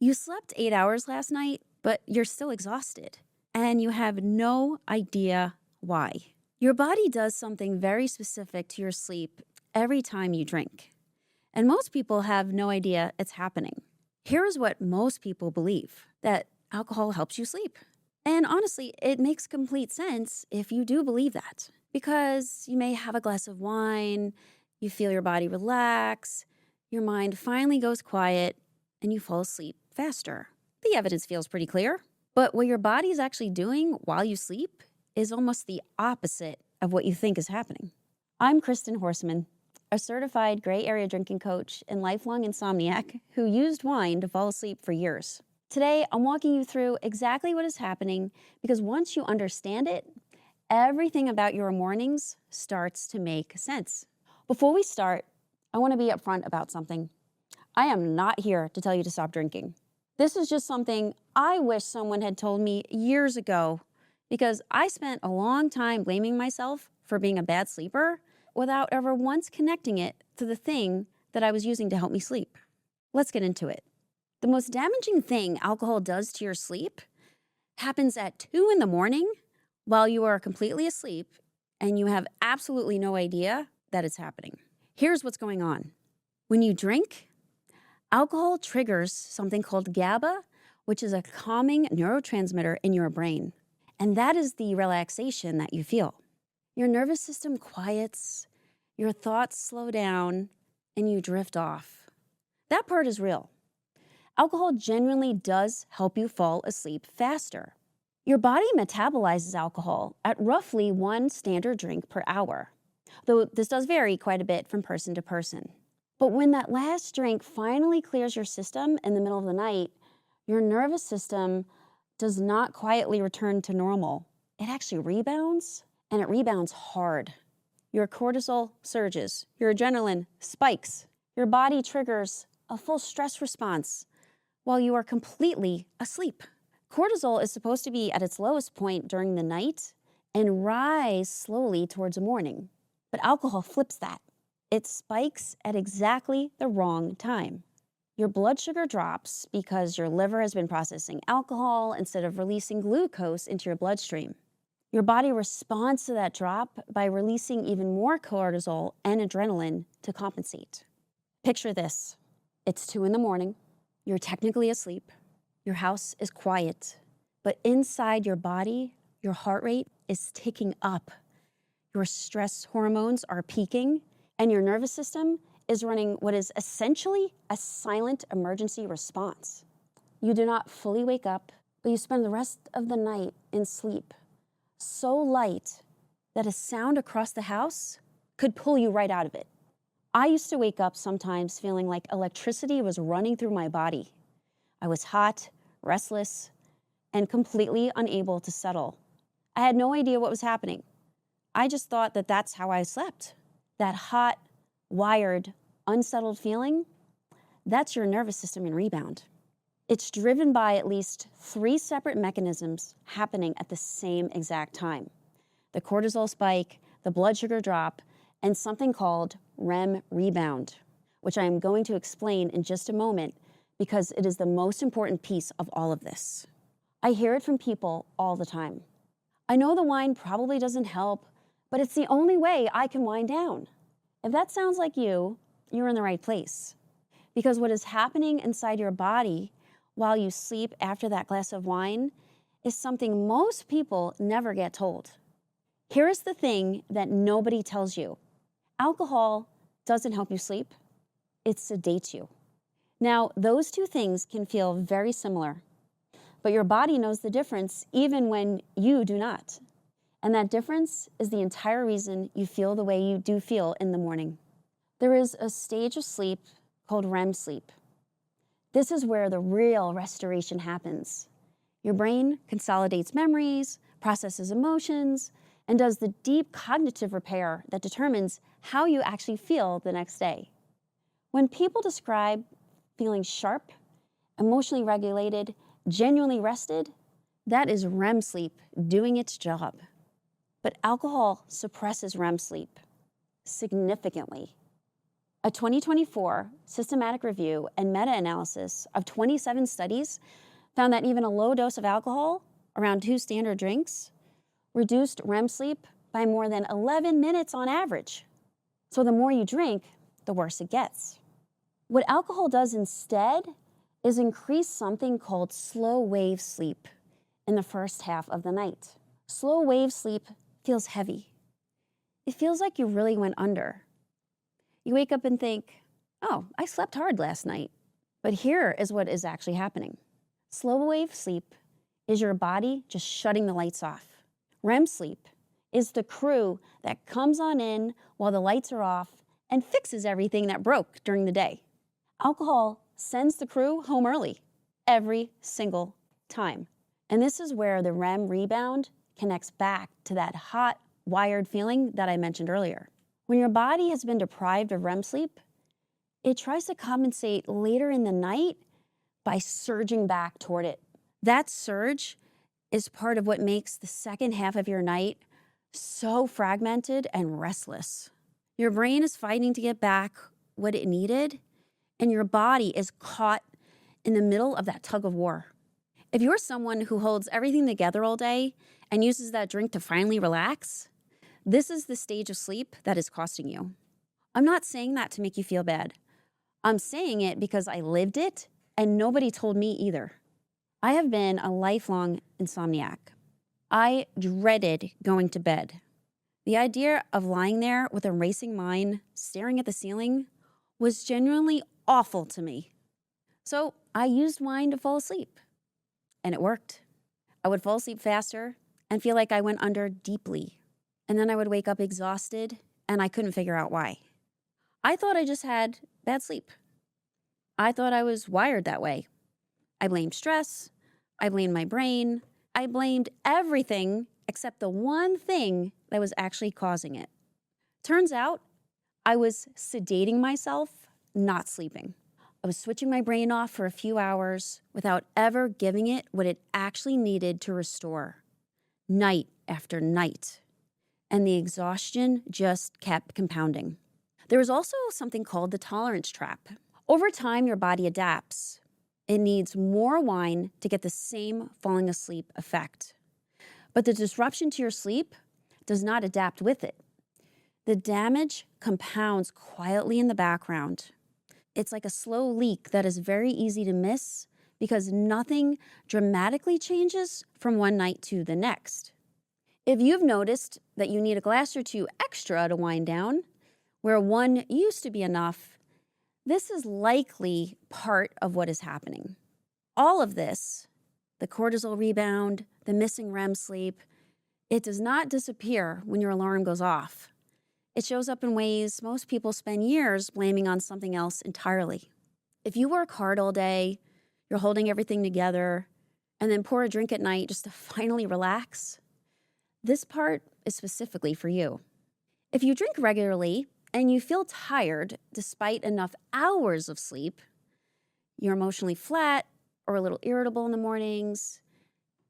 You slept 8 hours last night, but you're still exhausted, and you have no idea why. Your body does something very specific to your sleep every time you drink, and most people have no idea it's happening. Here is what most people believe, that alcohol helps you sleep. And honestly, it makes complete sense if you do believe that, because you may have a glass of wine, you feel your body relax, your mind finally goes quiet, and you fall asleep faster. The evidence feels pretty clear. But what your body is actually doing while you sleep is almost the opposite of what you think is happening. I'm Kristin Horstman, a certified gray area drinking coach and lifelong insomniac who used wine to fall asleep for years. Today, I'm walking you through exactly what is happening because once you understand it, everything about your mornings starts to make sense. Before we start, I want to be upfront about something. I am not here to tell you to stop drinking. This is just something I wish someone had told me years ago because I spent a long time blaming myself for being a bad sleeper without ever once connecting it to the thing that I was using to help me sleep. Let's get into it. The most damaging thing alcohol does to your sleep happens at 2 in the morning while you are completely asleep and you have absolutely no idea that it's happening. Here's what's going on. When you drink, alcohol triggers something called GABA, which is a calming neurotransmitter in your brain. And that is the relaxation that you feel. Your nervous system quiets, your thoughts slow down, and you drift off. That part is real. Alcohol genuinely does help you fall asleep faster. Your body metabolizes alcohol at roughly 1 standard drink per hour, though this does vary quite a bit from person to person. But when that last drink finally clears your system in the middle of the night, your nervous system does not quietly return to normal. It actually rebounds, and it rebounds hard. Your cortisol surges, your adrenaline spikes, your body triggers a full stress response while you are completely asleep. Cortisol is supposed to be at its lowest point during the night and rise slowly towards morning. But alcohol flips that. It spikes at exactly the wrong time. Your blood sugar drops because your liver has been processing alcohol instead of releasing glucose into your bloodstream. Your body responds to that drop by releasing even more cortisol and adrenaline to compensate. Picture this. It's 2 in the morning. You're technically asleep. Your house is quiet. But inside your body, your heart rate is ticking up. Your stress hormones are peaking, and your nervous system is running what is essentially a silent emergency response. You do not fully wake up, but you spend the rest of the night in sleep, so light that a sound across the house could pull you right out of it. I used to wake up sometimes feeling like electricity was running through my body. I was hot, restless, and completely unable to settle. I had no idea what was happening. I just thought that that's how I slept. That hot, wired, unsettled feeling, that's your nervous system in rebound. It's driven by at least 3 separate mechanisms happening at the same exact time. The cortisol spike, the blood sugar drop, and something called REM rebound, which I am going to explain in just a moment because it is the most important piece of all of this. I hear it from people all the time. I know the wine probably doesn't help, but it's the only way I can wind down. If that sounds like you, you're in the right place. Because what is happening inside your body while you sleep after that glass of wine is something most people never get told. Here is the thing that nobody tells you. Alcohol doesn't help you sleep. It sedates you. Now, those 2 things can feel very similar, but your body knows the difference even when you do not. And that difference is the entire reason you feel the way you do feel in the morning. There is a stage of sleep called REM sleep. This is where the real restoration happens. Your brain consolidates memories, processes emotions, and does the deep cognitive repair that determines how you actually feel the next day. When people describe feeling sharp, emotionally regulated, genuinely rested, that is REM sleep doing its job. But alcohol suppresses REM sleep significantly. A 2024 systematic review and meta-analysis of 27 studies found that even a low dose of alcohol, around 2 standard drinks, reduced REM sleep by more than 11 minutes on average. So the more you drink, the worse it gets. What alcohol does instead is increase something called slow wave sleep in the first half of the night. Slow wave sleep feels heavy. It feels like you really went under. You wake up and think, oh, I slept hard last night. But here is what is actually happening. Slow wave sleep is your body just shutting the lights off. REM sleep is the crew that comes on in while the lights are off and fixes everything that broke during the day. Alcohol sends the crew home early every single time. And this is where the REM rebound connects back to that hot, wired feeling that I mentioned earlier. When your body has been deprived of REM sleep, it tries to compensate later in the night by surging back toward it. That surge is part of what makes the second half of your night so fragmented and restless. Your brain is fighting to get back what it needed, and your body is caught in the middle of that tug of war. If you're someone who holds everything together all day and uses that drink to finally relax, this is the stage of sleep that is costing you. I'm not saying that to make you feel bad. I'm saying it because I lived it and nobody told me either. I have been a lifelong insomniac. I dreaded going to bed. The idea of lying there with a racing mind, staring at the ceiling, was genuinely awful to me. So I used wine to fall asleep, and it worked. I would fall asleep faster and feel like I went under deeply. And then I would wake up exhausted, and I couldn't figure out why. I thought I just had bad sleep. I thought I was wired that way. I blamed stress. I blamed my brain. I blamed everything except the one thing that was actually causing it. Turns out, I was sedating myself, not sleeping. I was switching my brain off for a few hours without ever giving it what it actually needed to restore, night after night. And the exhaustion just kept compounding. There was also something called the tolerance trap. Over time, your body adapts. It needs more wine to get the same falling asleep effect. But the disruption to your sleep does not adapt with it. The damage compounds quietly in the background. It's like a slow leak that is very easy to miss because nothing dramatically changes from one night to the next. If you've noticed that you need a glass or two extra to wind down, where one used to be enough, this is likely part of what is happening. All of this, the cortisol rebound, the missing REM sleep, it does not disappear when your alarm goes off. It shows up in ways most people spend years blaming on something else entirely. If you work hard all day, you're holding everything together, and then pour a drink at night just to finally relax, this part is specifically for you. If you drink regularly and you feel tired despite enough hours of sleep, you're emotionally flat or a little irritable in the mornings,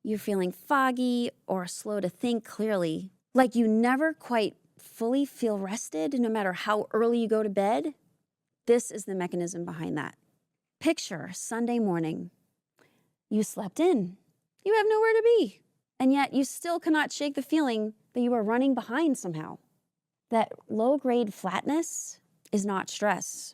you're feeling foggy or slow to think clearly, like you never quite fully feel rested no matter how early you go to bed, this is the mechanism behind that. Picture Sunday morning. You slept in. You have nowhere to be. And yet you still cannot shake the feeling that you are running behind somehow. That low-grade flatness is not stress.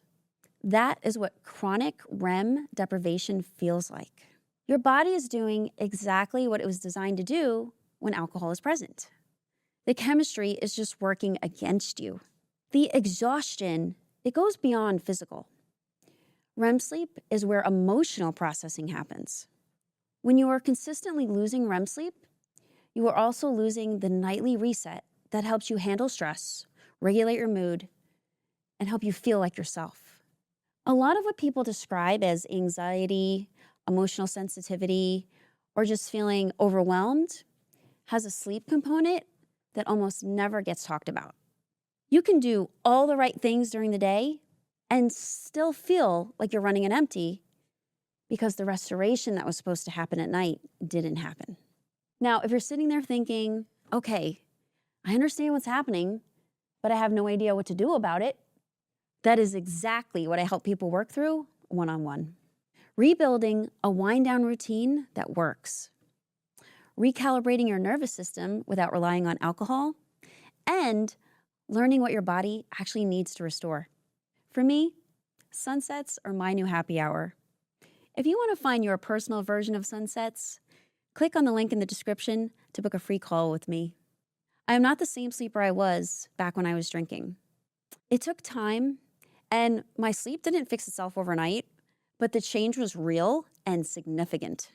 That is what chronic REM deprivation feels like. Your body is doing exactly what it was designed to do when alcohol is present. The chemistry is just working against you. The exhaustion, it goes beyond physical. REM sleep is where emotional processing happens. When you are consistently losing REM sleep, you are also losing the nightly reset that helps you handle stress, regulate your mood, and help you feel like yourself. A lot of what people describe as anxiety, emotional sensitivity, or just feeling overwhelmed has a sleep component that almost never gets talked about. You can do all the right things during the day and still feel like you're running on empty because the restoration that was supposed to happen at night didn't happen. Now, if you're sitting there thinking, okay, I understand what's happening, but I have no idea what to do about it, That is exactly what I help people work through one-on-one. Rebuilding a wind-down routine that works. Recalibrating your nervous system without relying on alcohol. And learning what your body actually needs to restore. For me, sunsets are my new happy hour. If you want to find your personal version of sunsets, click on the link in the description to book a free call with me. I am not the same sleeper I was back when I was drinking. It took time, and my sleep didn't fix itself overnight, but the change was real and significant.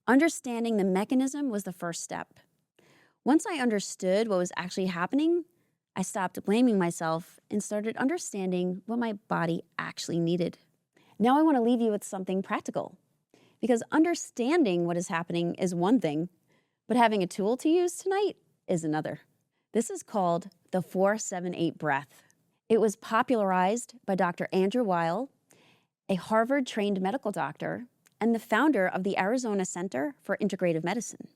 Understanding the mechanism was the first step. Once I understood what was actually happening, I stopped blaming myself and started understanding what my body actually needed. Now I want to leave you with something practical, because understanding what is happening is one thing, but having a tool to use tonight is another. This is called the 4-7-8 breath. It was popularized by Dr. Andrew Weil, a Harvard-trained medical doctor and the founder of the Arizona Center for Integrative Medicine.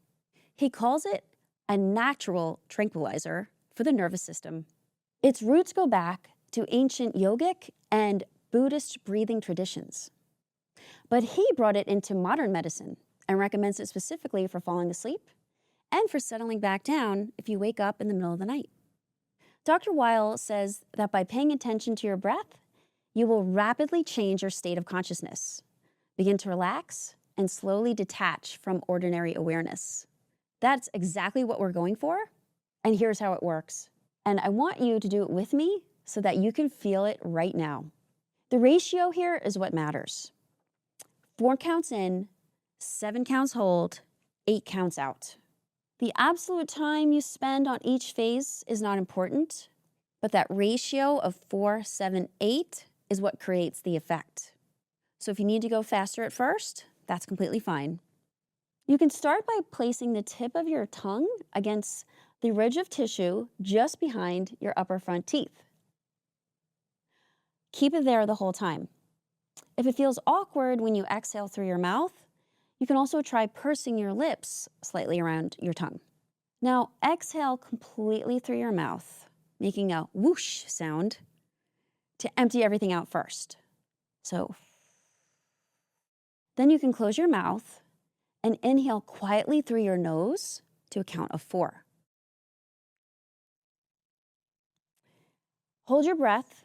He calls it a natural tranquilizer for the nervous system. Its roots go back to ancient yogic and Buddhist breathing traditions. But he brought it into modern medicine and recommends it specifically for falling asleep and for settling back down if you wake up in the middle of the night. Dr. Weil says that by paying attention to your breath, you will rapidly change your state of consciousness, begin to relax, and slowly detach from ordinary awareness. That's exactly what we're going for. And here's how it works. And I want you to do it with me so that you can feel it right now. The ratio here is what matters. 4 counts in, 7 counts hold, 8 counts out. The absolute time you spend on each phase is not important, but that ratio of 4, 7, 8 is what creates the effect. So if you need to go faster at first, that's completely fine. You can start by placing the tip of your tongue against the ridge of tissue just behind your upper front teeth. Keep it there the whole time. If it feels awkward when you exhale through your mouth, you can also try pursing your lips slightly around your tongue. Now exhale completely through your mouth, making a whoosh sound to empty everything out first. So then you can close your mouth and inhale quietly through your nose to a count of 4. Hold your breath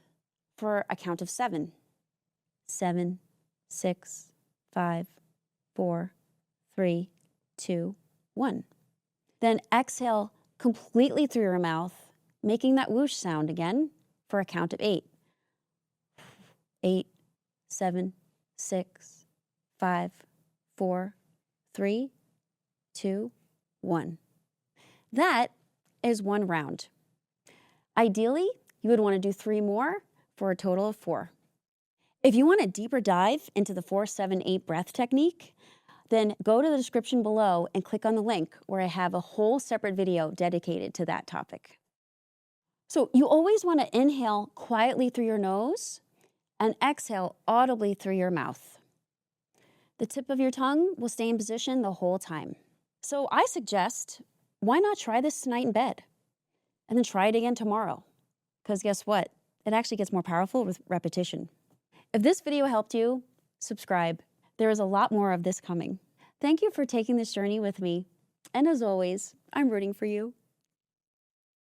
for a count of 7. 7, 6, 5, 4, 3, 2, 1. Then exhale completely through your mouth, making that whoosh sound again for a count of 8. 8, 7, 6, 5, 4, 3, 2, 1. That is 1 round. Ideally, you would want to do 3 more for a total of 4. If you want a deeper dive into the 4-7-8 breath technique, then go to the description below and click on the link where I have a whole separate video dedicated to that topic. So you always want to inhale quietly through your nose and exhale audibly through your mouth. The tip of your tongue will stay in position the whole time. So I suggest, why not try this tonight in bed? And then try it again tomorrow. Because guess what? It actually gets more powerful with repetition. If this video helped you, subscribe. There is a lot more of this coming. Thank you for taking this journey with me. And as always, I'm rooting for you.